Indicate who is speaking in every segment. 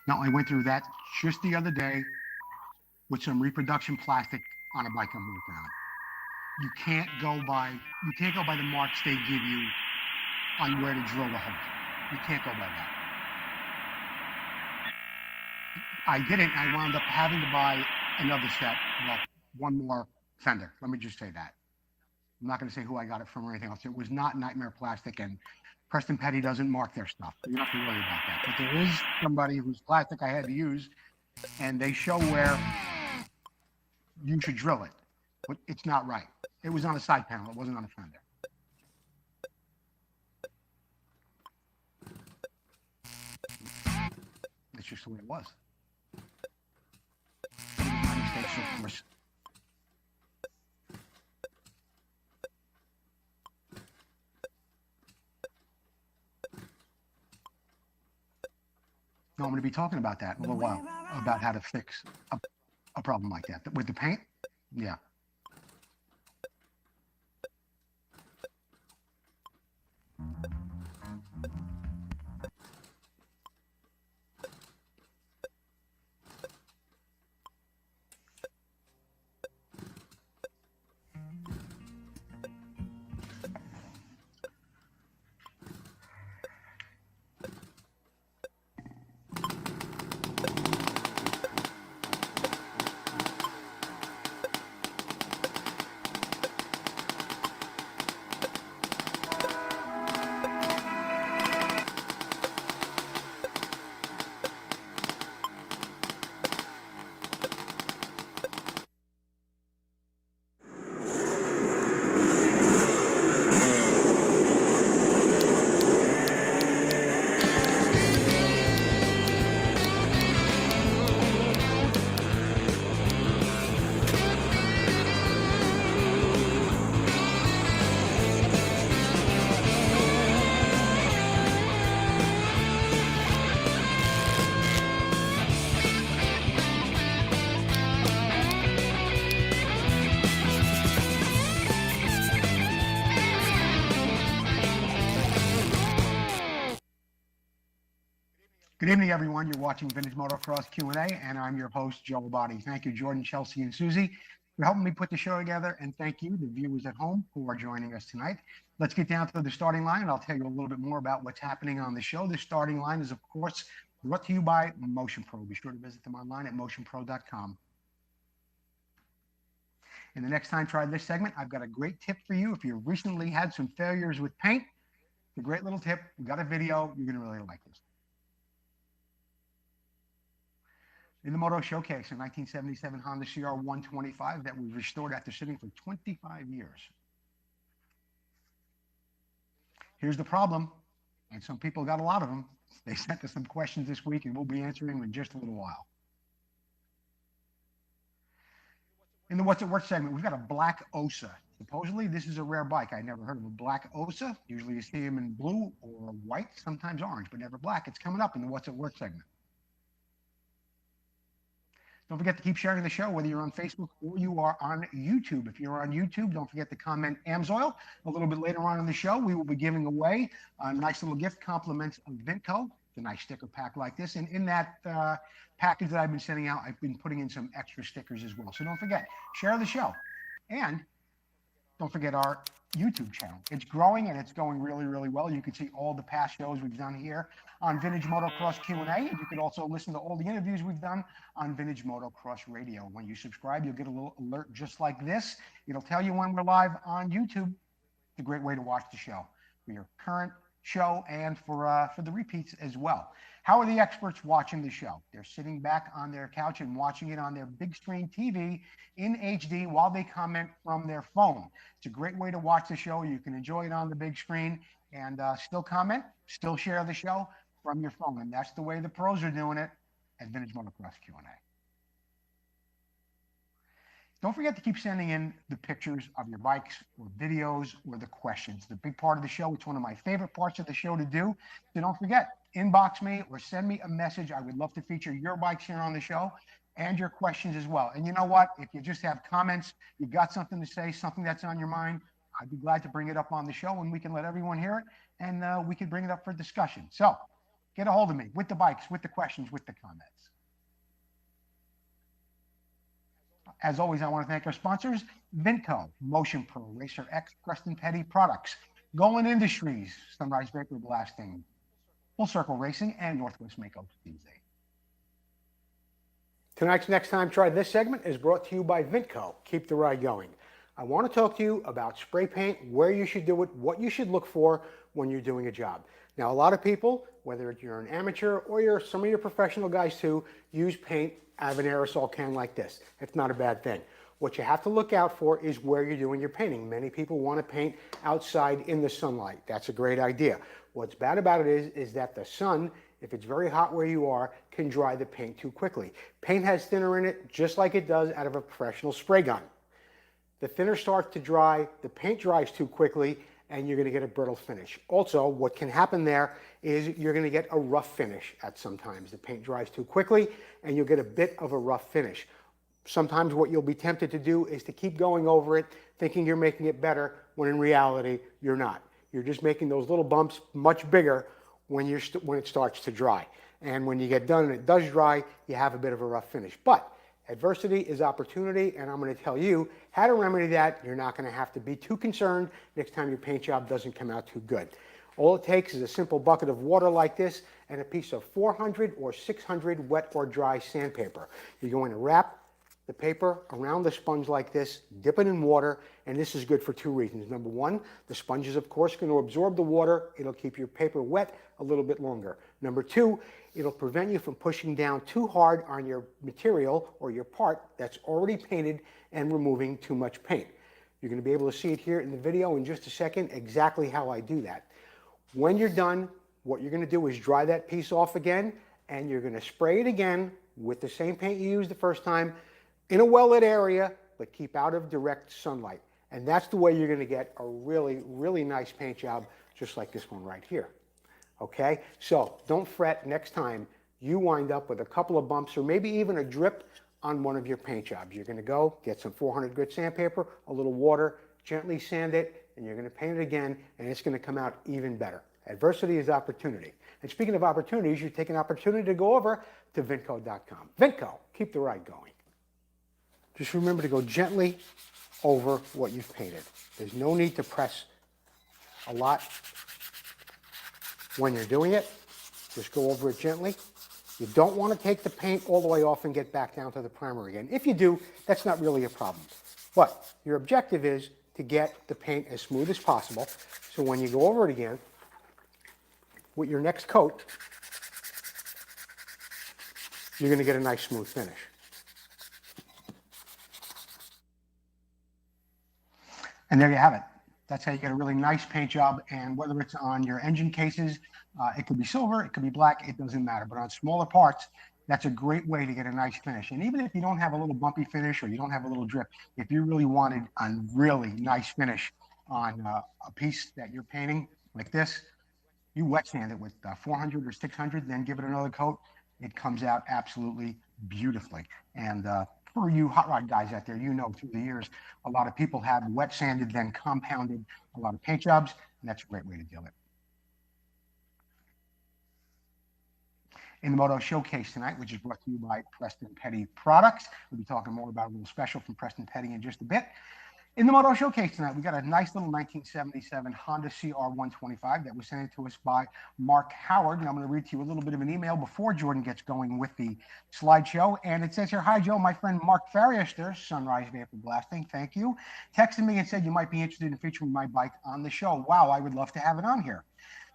Speaker 1: Now, I went through that just the other day with some reproduction plastic on a bike I'm working on. You can't go by the marks they give you on where to drill the hole. You can't go by that. I didn't. I wound up having to buy another set, well, one more fender. Let me just say that. I'm not going to say who I got it from or anything else. It was not Nightmare Plastic, and Preston Petty doesn't mark their stuff. So you don't have to worry about that. But there is somebody whose plastic I had to use, and they show where you should drill it. But it's not right. It was on a side panel. It wasn't on a fender. That's just the way it was. It was my mistake, so of course. No, I'm going to be talking about that in a little while, about how to fix a problem like that. With the paint? Yeah. Good evening, everyone. You're watching Vintage Motocross Q&A, and I'm your host, Joe Abadi. Thank you, Jordan, Chelsea, and Susie, for helping me put the show together, and thank you, the viewers at home, who are joining us tonight. Let's get down to the starting line, and I'll tell you a little bit more about what's happening on the show. The starting line is, of course, brought to you by Motion Pro. Be sure to visit them online at motionpro.com. And the next time try this segment, I've got a great tip for you. If you recently had some failures with paint, it's a great little tip. We got a video. You're going to really like this. In the Moto Showcase, a 1977 Honda CR125 that was restored after sitting for 25 years. Here's the problem, and some people got a lot of them. They sent us some questions this week, and we'll be answering them in just a little while. In the What's It Worth segment, we've got a black Osa. Supposedly, this is a rare bike. I never heard of a black Osa. Usually you see them in blue or white, sometimes orange, but never black. It's coming up in the What's It Worth segment. Don't forget to keep sharing the show, whether you're on Facebook or you are on YouTube. If you're on YouTube, don't forget to comment AMSOIL. A little bit later on in the show, we will be giving away a nice little gift, compliments of Vintco. It's a nice sticker pack like this. And in that package that I've been sending out, I've been putting in some extra stickers as well. So don't forget, share the show. And don't forget our YouTube channel. It's growing and it's going really, really well. You can see all the past shows we've done here on Vintage Motocross Q&A. And you can also listen to all the interviews we've done on Vintage Motocross Radio. When you subscribe, you'll get a little alert just like this. It'll tell you when we're live on YouTube. It's a great way to watch the show for your current show and for the repeats as well. How are the experts watching the show? They're sitting back on their couch and watching it on their big screen TV in HD while they comment from their phone. It's a great way to watch the show. You can enjoy it on the big screen and still comment, still share the show from your phone. And that's the way the pros are doing it at Vintage Motocross Q&A. Don't forget to keep sending in the pictures of your bikes or videos or the questions. The big part of the show. It's one of my favorite parts of the show to do. So don't forget, inbox me or send me a message. I would love to feature your bikes here on the show and your questions as well. And you know what? If you just have comments, you've got something to say, something that's on your mind, I'd be glad to bring it up on the show and we can let everyone hear it and we can bring it up for discussion. So get a hold of me with the bikes, with the questions, with the comments. As always, I want to thank our sponsors, Vinco, Motion Pro, Racer X, Preston Petty Products, Golan Industries, Sunrise Vapor Blasting, Full Circle Racing, and Northwest Mako Tuesday.
Speaker 2: Tonight's Next Time Try This segment is brought to you by Vinco. Keep the ride going. I want to talk to you about spray paint, where you should do it, what you should look for when you're doing a job. Now, a lot of people, whether you're an amateur or some of your professional guys too, use paint out of an aerosol can like this. It's not a bad thing. What you have to look out for is where you're doing your painting. Many people want to paint outside in the sunlight. That's a great idea. What's bad about it is that the sun, if it's very hot where you are, can dry the paint too quickly. Paint has thinner in it just like it does out of a professional spray gun. The thinner starts to dry, the paint dries too quickly, and you're going to get a brittle finish. Also, what can happen there is you're going to get a rough finish at sometimes. The paint dries too quickly, and you'll get a bit of a rough finish. Sometimes what you'll be tempted to do is to keep going over it, thinking you're making it better, when in reality, you're not. You're just making those little bumps much bigger when it starts to dry. And when you get done and it does dry, you have a bit of a rough finish. But adversity is opportunity, and I'm going to tell you how to remedy that. You're not going to have to be too concerned next time your paint job doesn't come out too good. All it takes is a simple bucket of water like this and a piece of 400 or 600 wet or dry sandpaper. You're going to wrap the paper around the sponge like this, dip it in water, and this is good for two reasons. Number one, the sponge is of course going to absorb the water. It'll keep your paper wet a little bit longer. Number two, it'll prevent you from pushing down too hard on your material or your part that's already painted and removing too much paint. You're going to be able to see it here in the video in just a second exactly how I do that. When you're done, what you're going to do is dry that piece off again, and you're going to spray it again with the same paint you used the first time in a well-lit area, but keep out of direct sunlight. And that's the way you're going to get a really, really nice paint job, just like this one right here. Okay, so don't fret. Next time you wind up with a couple of bumps or maybe even a drip on one of your paint jobs, you're going to go get some 400 grit sandpaper, a little water, gently sand it, and you're going to paint it again, and it's going to come out even better. Adversity is opportunity. And speaking of opportunities, you take an opportunity to go over to Vinco.com. Vinco, keep the ride going. Just remember to go gently over what you've painted. There's no need to press a lot when you're doing it. Just go over it gently. You don't want to take the paint all the way off and get back down to the primer again. If you do, that's not really a problem. But your objective is to get the paint as smooth as possible. So when you go over it again, with your next coat, you're going to get a nice smooth finish.
Speaker 1: And there you have it. That's how you get a really nice paint job. And whether it's on your engine cases, it could be silver, it could be black, it doesn't matter. But on smaller parts, that's a great way to get a nice finish. And even if you don't have a little bumpy finish or you don't have a little drip, if you really wanted a really nice finish on a piece that you're painting like this, you wet sand it with 400 or 600, then give it another coat. It comes out absolutely beautifully. And for you hot rod guys out there, you know through the years, a lot of people have wet sanded, then compounded a lot of paint jobs, and that's a great way to do it. In the Moto Showcase tonight, which is brought to you by Preston Petty Products. We'll be talking more about a little special from Preston Petty in just a bit. In the Moto Showcase tonight, we got a nice little 1977 Honda CR125 that was sent to us by Mark Howard. And I'm going to read to you a little bit of an email before Jordan gets going with the slideshow. And it says here, "Hi, Joe. My friend Mark Farrister, Sunrise Vapor Blasting, thank you, texted me and said you might be interested in featuring my bike on the show. Wow, I would love to have it on here.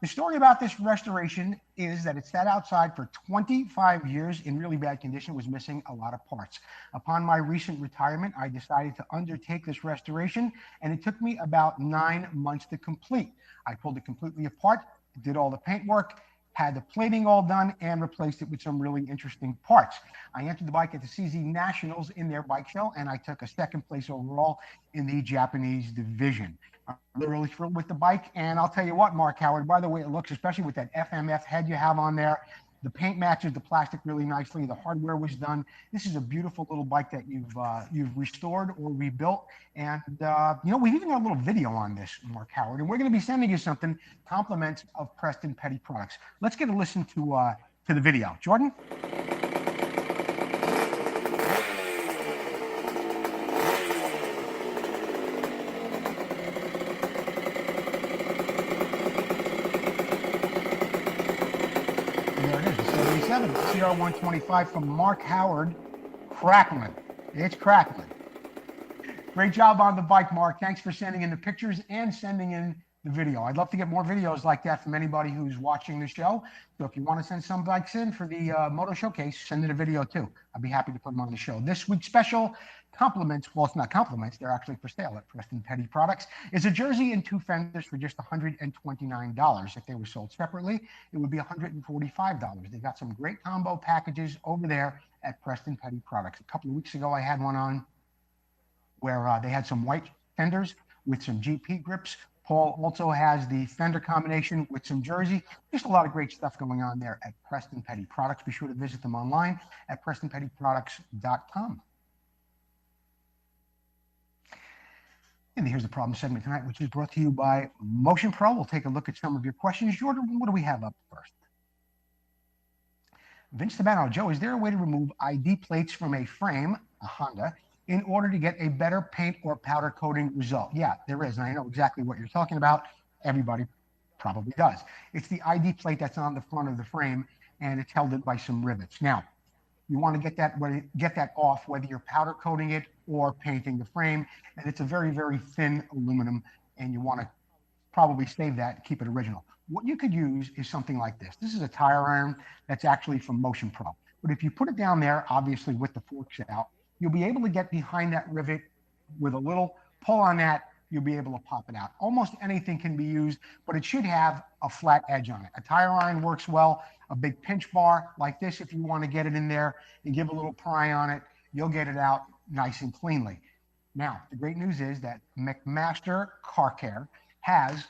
Speaker 1: The story about this restoration is that it sat outside for 25 years in really bad condition. It was missing a lot of parts. Upon my recent retirement, I decided to undertake this restoration, and it took me about 9 months to complete. I pulled it completely apart, did all the paint work, had the plating all done, and replaced it with some really interesting parts. I entered the bike at the CZ Nationals in their bike show, and I took a second place overall in the Japanese division. I'm really thrilled with the bike, and I'll tell you what, Mark Howard, by the way it looks, especially with that FMF head you have on there, The paint matches the plastic really nicely. The hardware was done. This is a beautiful little bike that you've restored or rebuilt. And, we've even got a little video on this, Mark Howard. And we're going to be sending you something, compliments of Preston Petty Products. Let's get a listen to the video. Jordan? CR125 from Mark Howard. Crackling. It's crackling. Great job on the bike, Mark. Thanks for sending in the pictures and sending in the video. I'd love to get more videos like that from anybody who's watching the show. So if you want to send some bikes in for the Moto Showcase, send in a video too. I'd be happy to put them on the show. This week's special compliments, well, it's not compliments, they're actually for sale at Preston Petty Products, is a jersey and 2 fenders for just $129. If they were sold separately, it would be $145. They got some great combo packages over there at Preston Petty Products. A couple of weeks ago, I had one on where they had some white fenders with some GP grips. Paul also has the fender combination with some jersey. Just a lot of great stuff going on there at Preston Petty Products. Be sure to visit them online at PrestonPettyProducts.com. And here's the problem segment tonight, which is brought to you by Motion Pro. We'll take a look at some of your questions. Jordan, what do we have up first? Vince Tabano, Joe, is there a way to remove ID plates from a frame, a Honda, in order to get a better paint or powder coating result? Yeah, there is. And I know exactly what you're talking about. Everybody probably does. It's the ID plate that's on the front of the frame, and it's held in by some rivets. Now, you want to get that off, whether you're powder coating it or painting the frame. And it's a very, very thin aluminum, and you want to probably save that and keep it original. What you could use is something like this. This is a tire iron that's actually from Motion Pro. But if you put it down there, obviously with the forks out, you'll be able to get behind that rivet with a little pull on that. You'll be able to pop it out. Almost anything can be used, but it should have a flat edge on it. A tire iron works well. A big pinch bar like this, if you want to get it in there and give a little pry on it, you'll get it out nice and cleanly. Now, the great news is that McMaster Car Care has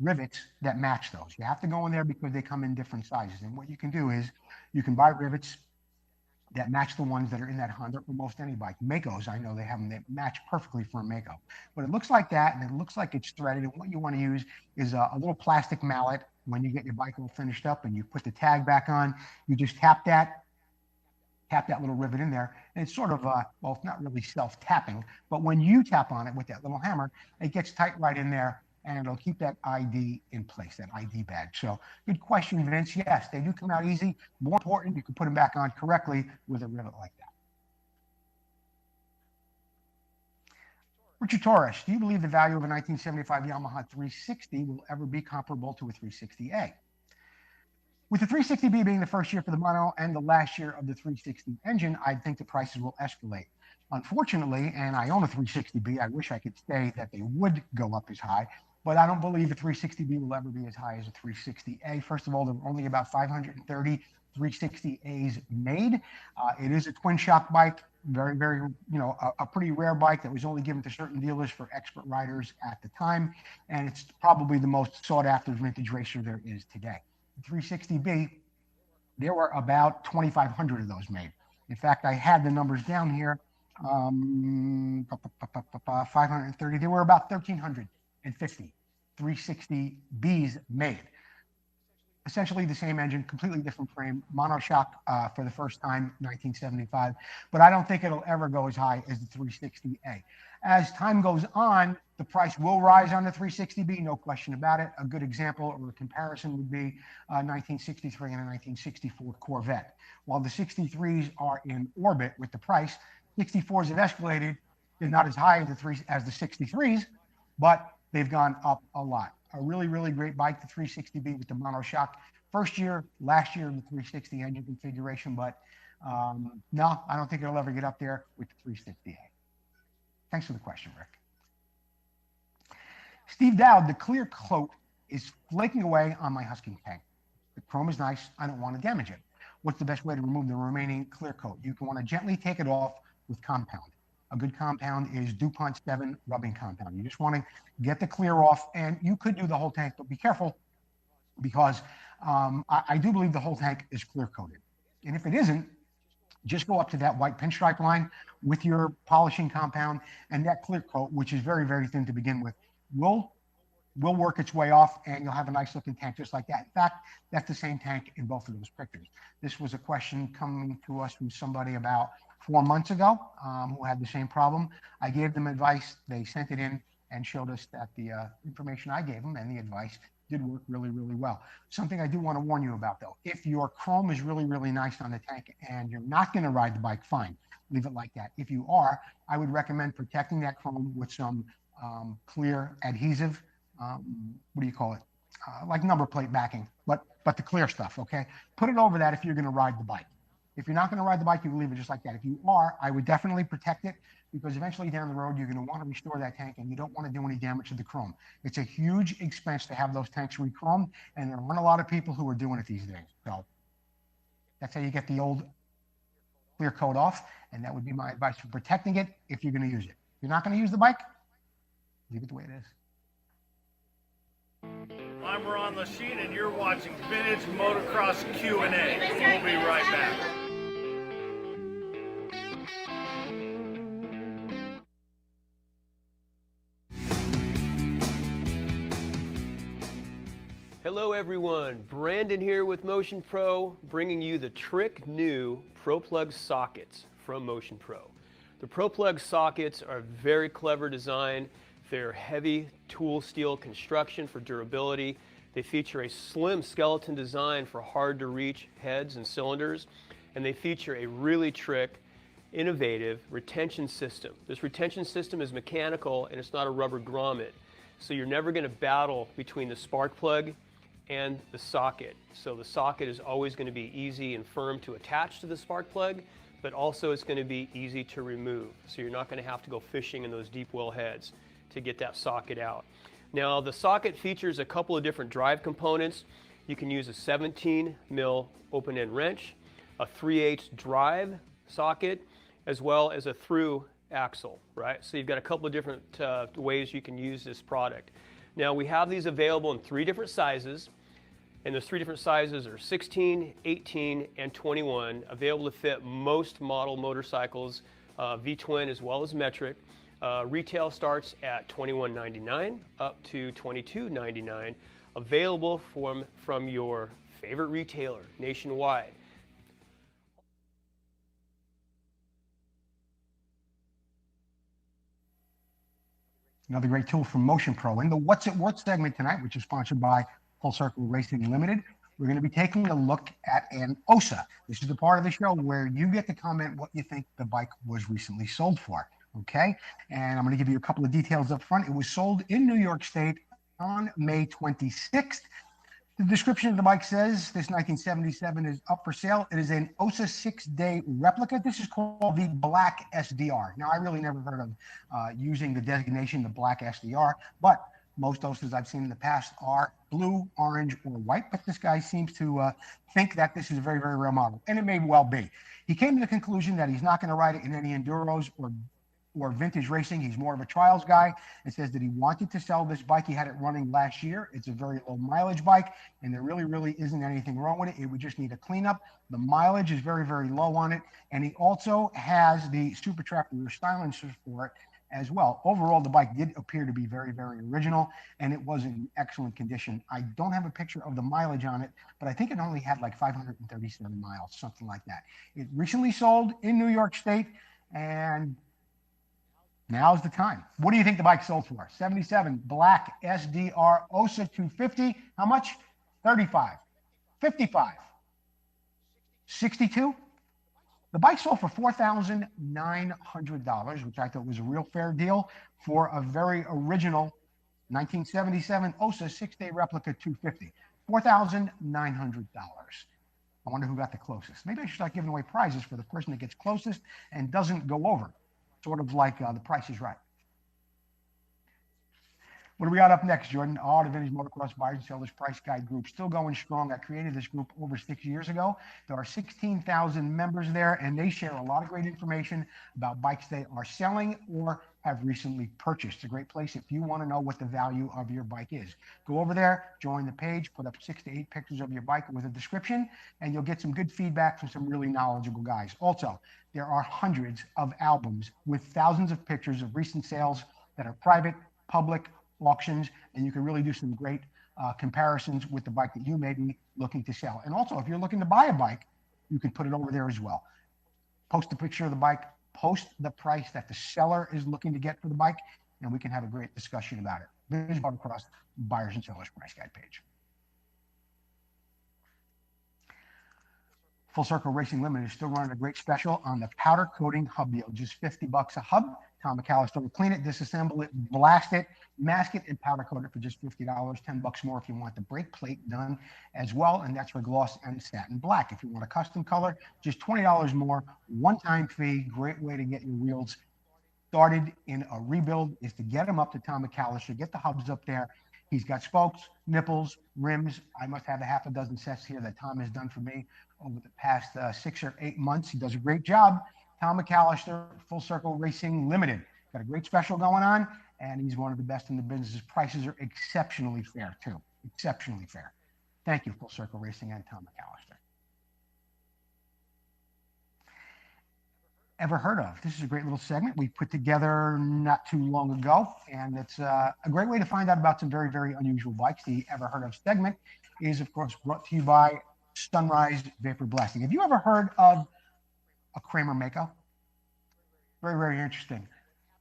Speaker 1: rivets that match those. You have to go in there because they come in different sizes. And what you can do is you can buy rivets that match the ones that are in that Honda or most any bike. Makos, I know they have them that match perfectly for a Mako. But it looks like that, and it looks like it's threaded. And what you want to use is a little plastic mallet. When you get your bike all finished up and you put the tag back on, you just tap that little rivet in there. And it's sort of, well, it's not really self-tapping, but when you tap on it with that little hammer, it gets tight right in there, and it'll keep that ID in place, that ID badge. So good question, Vince. Yes, they do come out easy. More important, you can put them back on correctly with a rivet like that. Richard Torres, do you believe the value of a 1975 Yamaha 360 will ever be comparable to a 360A? With the 360B being the first year for the mono and the last year of the 360 engine, I think the prices will escalate. Unfortunately, and I own a 360B, I wish I could say that they would go up as high, but I don't believe a 360B will ever be as high as a 360A. First of all, there were only about 530 360As made. It is a twin shock bike, very, very, a pretty rare bike that was only given to certain dealers for expert riders at the time. And it's probably the most sought after vintage racer there is today. The 360B, there were about 2,500 of those made. In fact, I had the numbers down here. 530. There were about 1,350 360Bs made. Essentially the same engine, completely different frame, monoshock for the first time, 1975. But I don't think it'll ever go as high as the 360A. As time goes on, the price will rise on the 360B, no question about it. A good example or a comparison would be 1963 and a 1964 Corvette. While the 63s are in orbit with the price, 64s have escalated. They're not as high as the 63s, but they've gone up a lot. A really, really great bike, the 360B with the monoshock. First year, last year in the 360 engine configuration, but no, I don't think it'll ever get up there with the 360A. Thanks for the question, Rick. Steve Dowd, the clear coat is flaking away on my Husky tank. The chrome is nice. I don't want to damage it. What's the best way to remove the remaining clear coat? You can want to gently take it off with compound. A good compound is DuPont 7 rubbing compound. You just want to get the clear off, and you could do the whole tank, but be careful because I do believe the whole tank is clear coated. And if it isn't, just go up to that white pinstripe line with your polishing compound, and that clear coat, which is very, very thin to begin with, will work its way off, and you'll have a nice looking tank just like that. In fact, that's the same tank in both of those pictures. This was a question coming to us from somebody about 4 months ago who had the same problem. I gave them advice. They sent it in and showed us that the information I gave them and the advice did work really, really well. Something I do want to warn you about, though, if your chrome is really, really nice on the tank and you're not going to ride the bike, fine, leave it like that. If you are, I would recommend protecting that chrome with some clear adhesive. What do you call it? Like number plate backing, but the clear stuff, okay? Put it over that if you're going to ride the bike. If you're not going to ride the bike, you can leave it just like that. If you are, I would definitely protect it, because eventually down the road, you're going to want to restore that tank, and you don't want to do any damage to the chrome. It's a huge expense to have those tanks re-chromed, and there aren't a lot of people who are doing it these days. So that's how you get the old clear coat off, and that would be my advice for protecting it if you're going to use it. If you're not going to use the bike, leave it the way it is.
Speaker 3: I'm Ron Lachine, and you're watching Vintage Motocross Q&A. We'll be right back.
Speaker 4: Hello everyone, Brandon here with Motion Pro, bringing you the Trick New Pro Plug sockets from Motion Pro. The Pro Plug sockets are very clever design. They're heavy tool steel construction for durability. They feature a slim skeleton design for hard to reach heads and cylinders, and they feature a really trick, innovative retention system. This retention system is mechanical and it's not a rubber grommet, so you're never going to battle between the spark plug and the socket. So the socket is always going to be easy and firm to attach to the spark plug, but also it's going to be easy to remove. So you're not going to have to go fishing in those deep well heads to get that socket out. Now the socket features a couple of different drive components. You can use a 17 mil open end wrench, a 3/8 drive socket, as well as a through axle, right? So you've got a couple of different ways you can use this product. Now we have these available in 3 different sizes, and those 3 different sizes are 16, 18, and 21, available to fit most model motorcycles, V-twin as well as metric. Retail starts at $21.99 up to $22.99, available from your favorite retailer nationwide.
Speaker 1: Another great tool from Motion Pro. In the What's It Worth segment tonight, which is sponsored by Full Circle Racing Limited, we're going to be taking a look at an OSA. This is the part of the show where you get to comment what you think the bike was recently sold for. Okay, and I'm going to give you a couple of details up front. It was sold in New York State on May 26th. The description of the bike says this 1977 is up for sale. It is an OSA 6-day replica. This is called the Black SDR. Now, I really never heard of using the designation the Black SDR, but most OSAs I've seen in the past are blue, orange, or white, but this guy seems to think that this is a very, very rare model, and it may well be. He came to the conclusion that he's not going to ride it in any enduros or vintage racing. He's more of a trials guy. It says that he wanted to sell this bike. He had it running last year. It's a very low mileage bike, and there really isn't anything wrong with it. It would just need a cleanup. The mileage is very, very low on it, and he also has the Super Trap rear silencer for it as well. Overall, the bike did appear to be very, very original, and it was in excellent condition. I don't have a picture of the mileage on it, but I think it only had like 537 miles, something like that. It recently sold in New York State, and now's the time. What do you think the bike sold for? 77 Black SDR OSA 250. How much? 35. 55. 62. The bike sold for $4,900, which I thought was a real fair deal for a very original 1977 OSA 6-day replica 250. $4,900. I wonder who got the closest. Maybe I should start giving away prizes for the person that gets closest and doesn't go over. Sort of like The Price is Right. What do we got up next, Jordan? Oh, the Vintage Motocross Buyers and Sellers Price Guide group, still going strong. I created this group over 6 years ago. There are 16,000 members there, and they share a lot of great information about bikes they are selling or have recently purchased. It's a great place if you want to know what the value of your bike is. Go over there, join the page, put up 6 to 8 pictures of your bike with a description, and you'll get some good feedback from some really knowledgeable guys. Also, there are hundreds of albums with thousands of pictures of recent sales that are private, public, auctions, and you can really do some great comparisons with the bike that you may be looking to sell. And also, if you're looking to buy a bike, you can put it over there as well. Post a picture of the bike, post the price that the seller is looking to get for the bike, and we can have a great discussion about it. Vintage Motocross Buyers and Sellers Price Guide page. Full Circle Racing Limited is still running a great special on the powder coating hub deal, just $50 a hub. Tom McAllister will clean it, disassemble it, blast it, mask it, and powder coat it for just $50. $10 more if you want the brake plate done as well, and that's for gloss and satin black. If you want a custom color, just $20 more, one-time fee. Great way to get your wheels started in a rebuild is to get them up to Tom McAllister, get the hubs up there. He's got spokes, nipples, rims. I must have a half a dozen sets here that Tom has done for me over the past 6 or 8 months. He does a great job. Tom McAllister, Full Circle Racing Limited. Got a great special going on, and he's one of the best in the business. His prices are exceptionally fair, too. Exceptionally fair. Thank you, Full Circle Racing and Tom McAllister. Ever heard of? This is a great little segment we put together not too long ago, and it's a great way to find out about some very, very unusual bikes. The Ever Heard Of segment is, of course, brought to you by Sunrise Vapor Blasting. Have you ever heard of a Kramer Mako? Very, very interesting.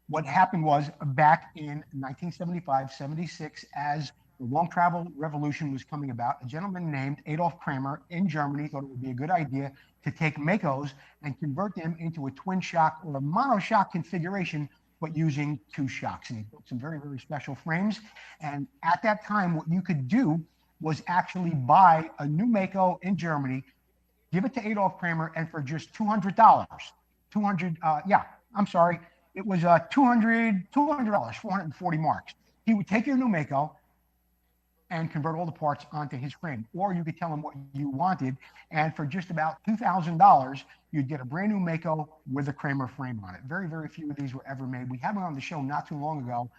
Speaker 1: What happened was back in 1975, 76, as the long travel revolution was coming about, a gentleman named Adolf Kramer in Germany thought it would be a good idea to take Makos and convert them into a twin shock or a monoshock configuration, but using 2 shocks. And he built some very, very special frames. And at that time, what you could do was actually buy a new Mako in Germany, give it to Adolf Kramer, and for just $200, it was $200, 440 marks. He would take your new Mako and convert all the parts onto his frame. Or you could tell him what you wanted, and for just about $2,000, you'd get a brand new Mako with a Kramer frame on it. Very, very few of these were ever made. We had one on the show not too long ago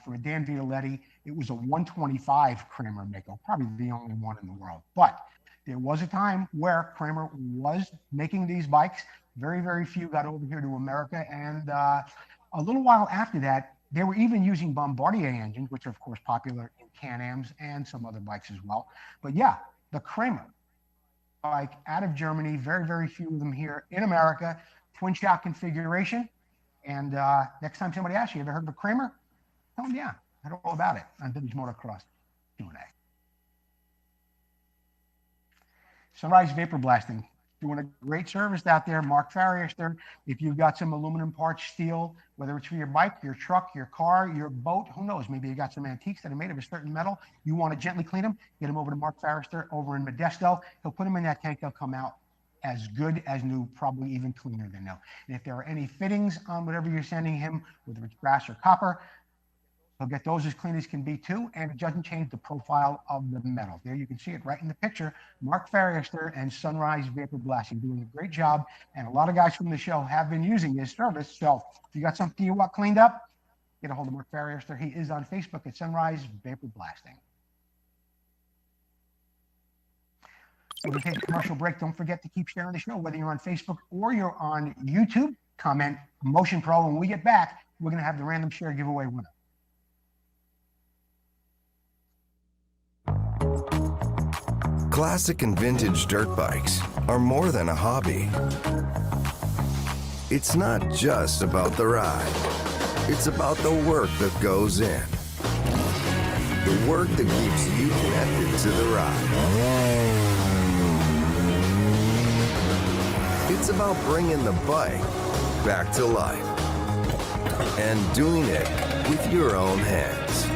Speaker 1: from a Dan Vitaletti. It was a 125 Kramer Mako, probably the only one in the world. But there was a time where Kramer was making these bikes. Very, very few got over here to America. And a little while after that, they were even using Bombardier engines, which are, of course, popular in Can-Ams and some other bikes as well. But yeah, the Kramer bike out of Germany, very, very few of them here in America, twin shock configuration. And next time somebody asks you, ever heard of a Kramer? Tell them, yeah, I know all about it on Vintage Motocross Q&A. Sunrise Vapor Blasting, doing a great service out there. Mark Farrister, if you've got some aluminum parts, steel, whether it's for your bike, your truck, your car, your boat, who knows, maybe you got some antiques that are made of a certain metal, you want to gently clean them, get them over to Mark Farrister over in Modesto. He'll put them in that tank, they'll come out as good as new, probably even cleaner than new. And if there are any fittings on whatever you're sending him, whether it's brass or copper, he'll get those as clean as can be too, and it doesn't change the profile of the metal. There you can see it right in the picture. Mark Farrister and Sunrise Vapor Blasting doing a great job, and a lot of guys from the show have been using his service. So if you got something you want cleaned up, get a hold of Mark Farrister. He is on Facebook at Sunrise Vapor Blasting. When we take a commercial break, don't forget to keep sharing the show, whether you're on Facebook or you're on YouTube. Comment Motion Pro. When we get back, we're going to have the random share giveaway winner.
Speaker 5: Classic and vintage dirt bikes are more than a hobby. It's not just about the ride. It's about the work that goes in. The work that keeps you connected to the ride. It's about bringing the bike back to life and doing it with your own hands.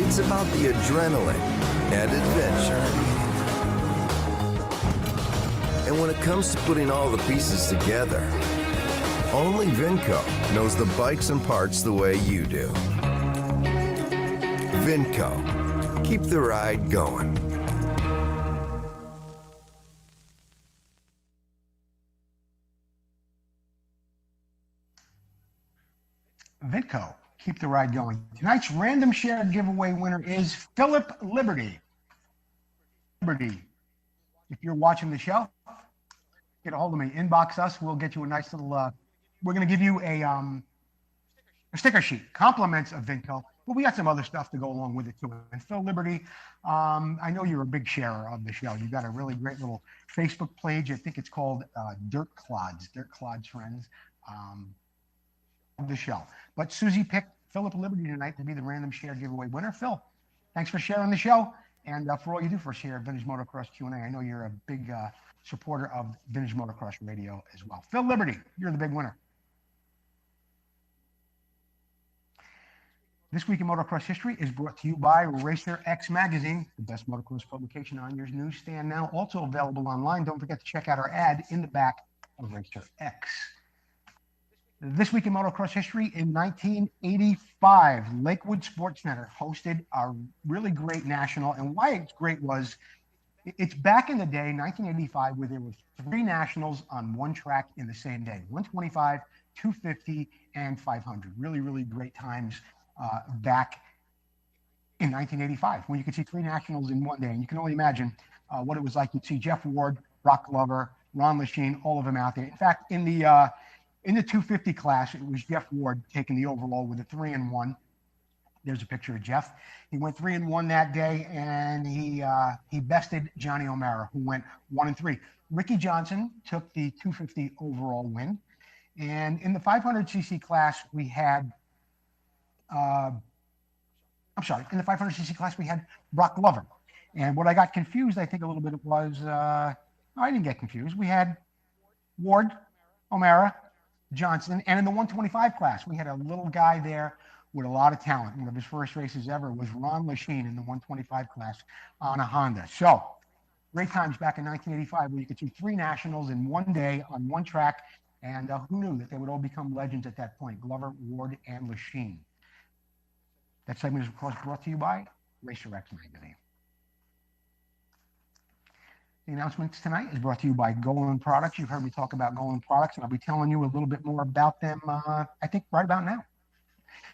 Speaker 5: It's about the adrenaline and adventure. And when it comes to putting all the pieces together, only Vinco knows the bikes and parts the way you do. Vinco. Keep the ride going.
Speaker 1: Vidco, keep the ride going. Tonight's random share giveaway winner is Philip Liberty. Liberty, if you're watching the show, get a hold of me. Inbox us. We'll get you a nice little. We're going to give you a sticker sheet, compliments of Vinco. But we got some other stuff to go along with it too. And Phil Liberty, I know you're a big sharer of the show. You've got a really great little Facebook page. I think it's called Dirt Clods Friends. Of the show. But Susie picked Philip Liberty tonight to be the random share giveaway winner. Phil, thanks for sharing the show and for all you do for share Vintage Motocross Q&A. I know you're a big supporter of Vintage Motocross Radio as well. Phil Liberty, you're the big winner. This Week in Motocross History is brought to you by Racer X Magazine, the best motocross publication on your newsstand now. Also available online. Don't forget to check out our ad in the back of Racer X. This Week in Motocross History, in 1985, Lakewood Sports Center hosted a really great national. And why it's great was it's back in the day, 1985, where there were 3 nationals on one track in the same day, 125, 250, and 500. Really, really great times back in 1985, when you could see 3 nationals in one day. And you can only imagine what it was like. You'd see Jeff Ward, Brock Glover, Ron Lechien, all of them out there. In fact, in the 250 class, it was Jeff Ward taking the overall with a 3-1. There's a picture of Jeff. He went 3-1 that day, and he bested Johnny O'Mara, who went 1-3. Ricky Johnson took the 250 overall win. And in the 500cc class, we had, in the 500cc class, we had Brock Glover. And what I got confused, I think a little bit was, I didn't get confused. We had Ward, O'Mara, Johnson, and in the 125 class, we had a little guy there with a lot of talent. One of his first races ever was Ron Lechien in the 125 class on a Honda. So, great times back in 1985 where you could see 3 nationals in one day on one track, and who knew that they would all become legends at that point, Glover, Ward, and Lechien. That segment is, of course, brought to you by Racer X Magazine. The announcements tonight is brought to you by Golan Products. You've heard me talk about Golan Products, and I'll be telling you a little bit more about them, I think, right about now.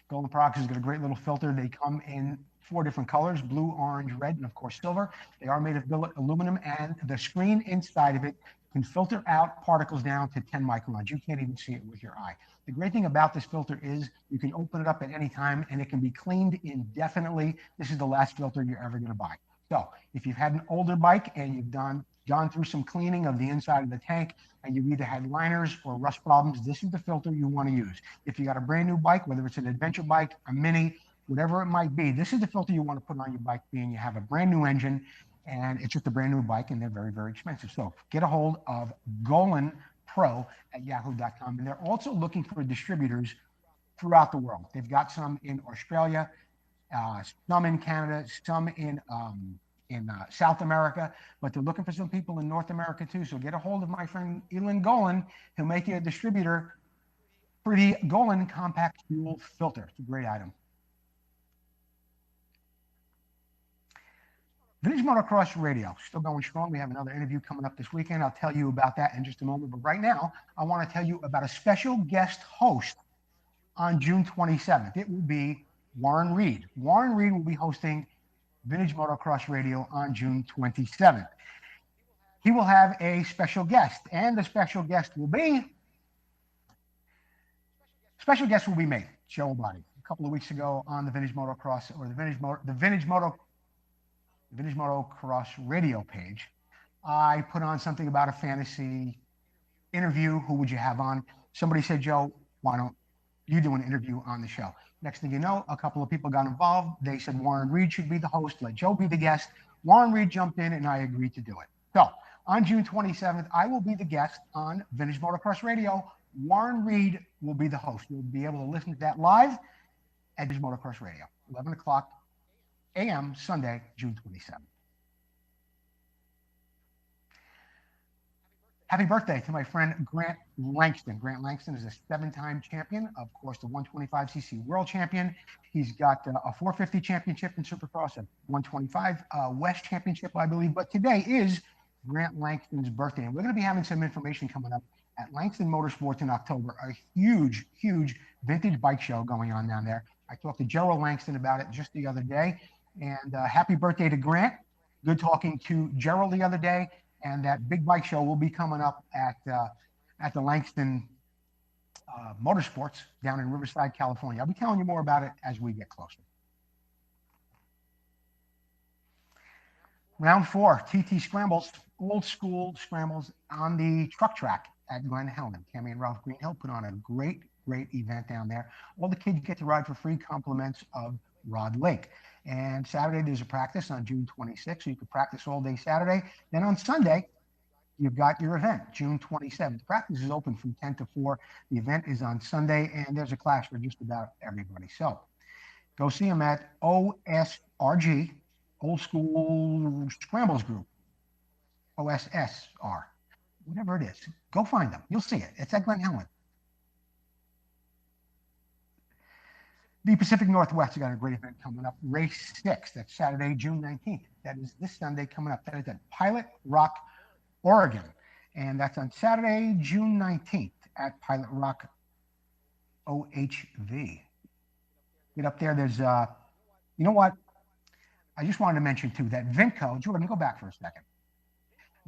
Speaker 1: Golan Products has got a great little filter. They come in 4 different colors, blue, orange, red, and, of course, silver. They are made of billet aluminum, and the screen inside of it can filter out particles down to 10 microns. You can't even see it with your eye. The great thing about this filter is you can open it up at any time, and it can be cleaned indefinitely. This is the last filter you're ever going to buy. So if you've had an older bike and you've gone through some cleaning of the inside of the tank and you've either had liners or rust problems, this is the filter you want to use. If you got a brand new bike, whether it's an adventure bike, a mini, whatever it might be, this is the filter you want to put on your bike, being you have a brand new engine and it's just a brand new bike and they're very, very expensive. So get a hold of Golan Pro at yahoo.com. And they're also looking for distributors throughout the world. They've got some in Australia, some in Canada, some in South America, but they're looking for some people in North America too. So get a hold of my friend Elon Golan. He'll make you a distributor for the Golan Compact Fuel Filter. It's a great item. Vintage Motocross Radio, still going strong. We have another interview coming up this weekend. I'll tell you about that in just a moment. But right now, I want to tell you about a special guest host on June 27th. It will be Warren Reed. Warren Reed will be hosting Vintage Motocross Radio on June 27th. He will have a special guest, and the special guest will be me, Joe Body. A couple of weeks ago on the Vintage Motocross or the Vintage Motocross Radio page, I put on something about a fantasy interview. Who would you have on? Somebody said, Joe, why don't you do an interview on the show? Next thing you know, a couple of people got involved. They said Warren Reed should be the host, let Joe be the guest. Warren Reed jumped in, and I agreed to do it. So on June 27th, I will be the guest on Vintage Motocross Radio. Warren Reed will be the host. You'll be able to listen to that live at Vintage Motocross Radio, 11 o'clock a.m. Sunday, June 27th. Happy birthday to my friend Grant Langston. Grant Langston is a 7-time champion, of course, the 125cc world champion. He's got a 450 championship in Supercross, a 125 West championship, I believe. But today is Grant Langston's birthday, and we're going to be having some information coming up at Langston Motorsports in October. A huge, huge vintage bike show going on down there. I talked to Gerald Langston about it just the other day, and happy birthday to Grant. Good talking to Gerald the other day. And that big bike show will be coming up at the Langston Motorsports down in Riverside, California. I'll be telling you more about it as we get closer. Round 4, TT Scrambles, old school Scrambles on the truck track at Glen Helen. Tammy and Ralph Greenhill put on a great event down there. All the kids get to ride for free, compliments of Rod Lake. And Saturday, there's a practice on June 26th, so you can practice all day Saturday. Then on Sunday, you've got your event, June 27th. Practice is open from 10 to 4. The event is on Sunday, and there's a class for just about everybody. So go see them at OSRG, Old School Scrambles Group, OSSR, whatever it is. Go find them. You'll see it. It's at Glen Helen. The Pacific Northwest has got a great event coming up. Race 6, that's Saturday, June 19th. That is this Sunday coming up. That is at Pilot Rock, Oregon. And that's on Saturday, June 19th at Pilot Rock OHV. Get up there. There's, you know what? I just wanted to mention, too, that Vinco, Jordan, go back for a second.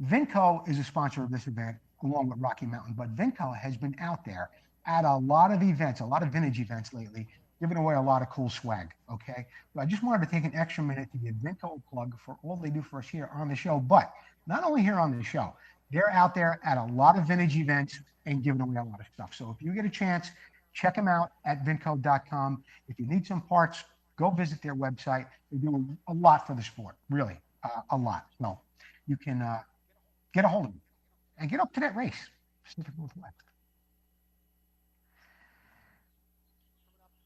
Speaker 1: Vinco is a sponsor of this event along with Rocky Mountain, but Vinco has been out there at a lot of events, a lot of vintage events lately, giving away a lot of cool swag, okay? So I just wanted to take an extra minute to give Vinco a plug for all they do for us here on the show, but not only here on the show, they're out there at a lot of vintage events and giving away a lot of stuff. So if you get a chance, check them out at vinco.com. If you need some parts, go visit their website. They do a lot for the sport, really, a lot. So you can get a hold of them and get up to that race, Pacific Northwest.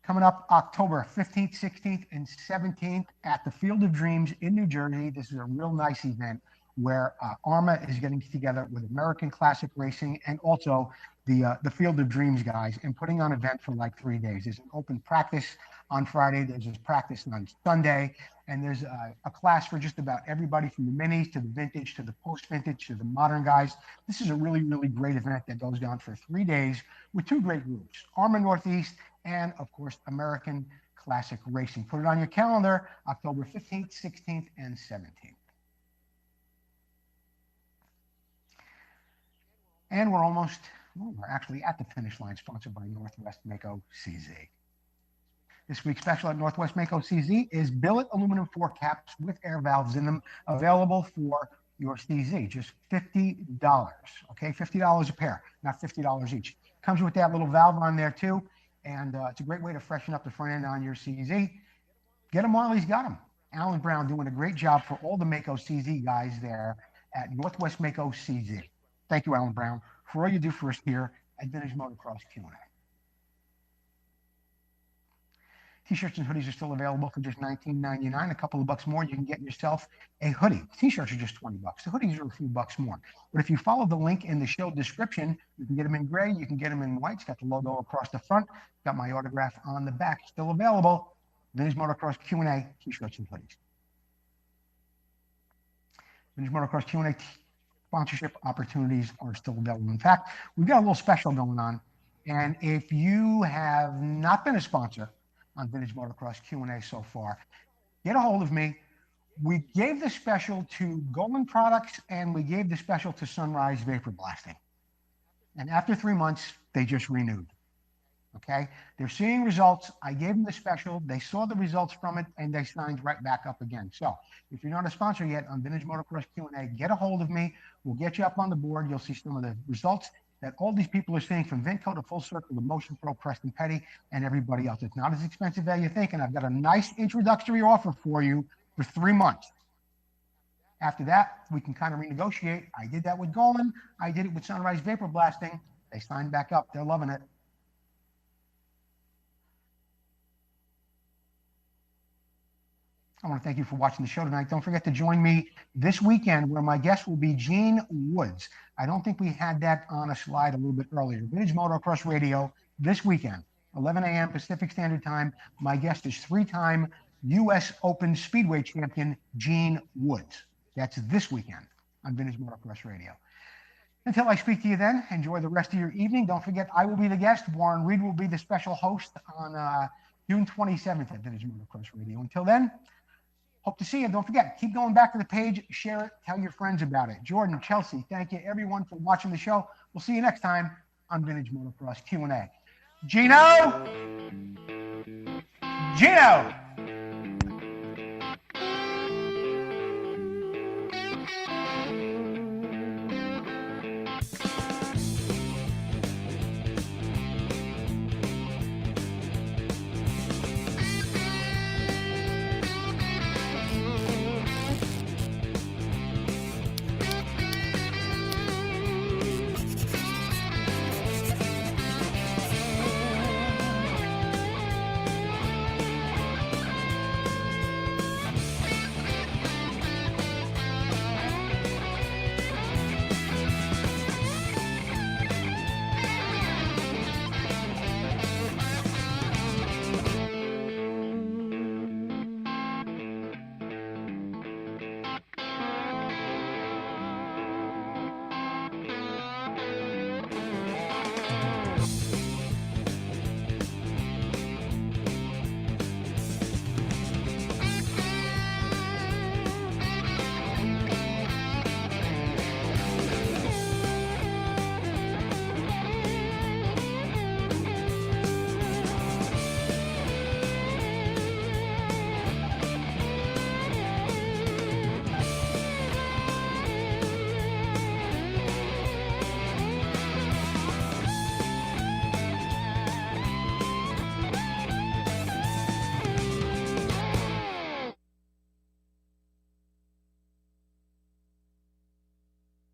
Speaker 1: Coming up October 15th, 16th, and 17th at the Field of Dreams in New Jersey. This is a real nice event where ARMA is getting together with American Classic Racing and also the Field of Dreams guys and putting on an event for like 3 days. There's an open practice on Friday. There's a practice on Sunday. And there's a class for just about everybody from the minis to the vintage to the post-vintage to the modern guys. This is a really, really great event that goes down for 3 days with 2 great groups, ARMA Northeast and, of course, American Classic Racing. Put it on your calendar, October 15th, 16th, and 17th. And we're actually at the finish line, sponsored by Northwest Mako CZ. This week's special at Northwest Mako CZ is billet aluminum 4 caps with air valves in them, available for your CZ, just $50, okay? $50 a pair, not $50 each. Comes with that little valve on there too, and it's a great way to freshen up the front end on your CZ. Get them while he's got them. Alan Brown doing a great job for all the Mako CZ guys there at Northwest Mako CZ. Thank you, Alan Brown, for all you do for us here at Vintage Motocross Q&A. T-shirts and hoodies are still available for just $19.99. A couple of bucks more, you can get yourself a hoodie. T-shirts are just $20. The hoodies are a few bucks more. But if you follow the link in the show description, you can get them in gray, you can get them in white. It's got the logo across the front. Got my autograph on the back. Still available. Vintage Motocross Q&A, T-shirts and hoodies. Vintage Motocross Q&A sponsorship opportunities are still available. In fact, we've got a little special going on. And if you have not been a sponsor on Vintage Motocross Q&A so far, get a hold of me. We gave the special to Golden Products and we gave the special to Sunrise Vapor Blasting. And after 3 months, they just renewed. Okay? They're seeing results. I gave them the special. They saw the results from it and they signed right back up again. So if you're not a sponsor yet on Vintage Motocross Q&A, get a hold of me. We'll get you up on the board. You'll see some of the results that all these people are seeing, from Vinco to Full Circle to Motion Pro, Preston Petty, and everybody else. It's not as expensive as you think, and I've got a nice introductory offer for you for 3 months. After that, we can kind of renegotiate. I did that with Golden. I did it with Sunrise Vapor Blasting. They signed back up. They're loving it. I want to thank you for watching the show tonight. Don't forget to join me this weekend where my guest will be Gene Woods. I don't think we had that on a slide a little bit earlier. Vintage Motocross Radio this weekend, 11 a.m. Pacific Standard Time. My guest is three-time U.S. Open Speedway champion Gene Woods. That's this weekend on Vintage Motocross Radio. Until I speak to you then, enjoy the rest of your evening. Don't forget, I will be the guest. Warren Reed will be the special host on June 27th at Vintage Motocross Radio. Until then, hope to see you. Don't forget, keep going back to the page, share it, tell your friends about it. Jordan, Chelsea, thank you everyone for watching the show. We'll see you next time on Vintage Motocross Q&A. Gino!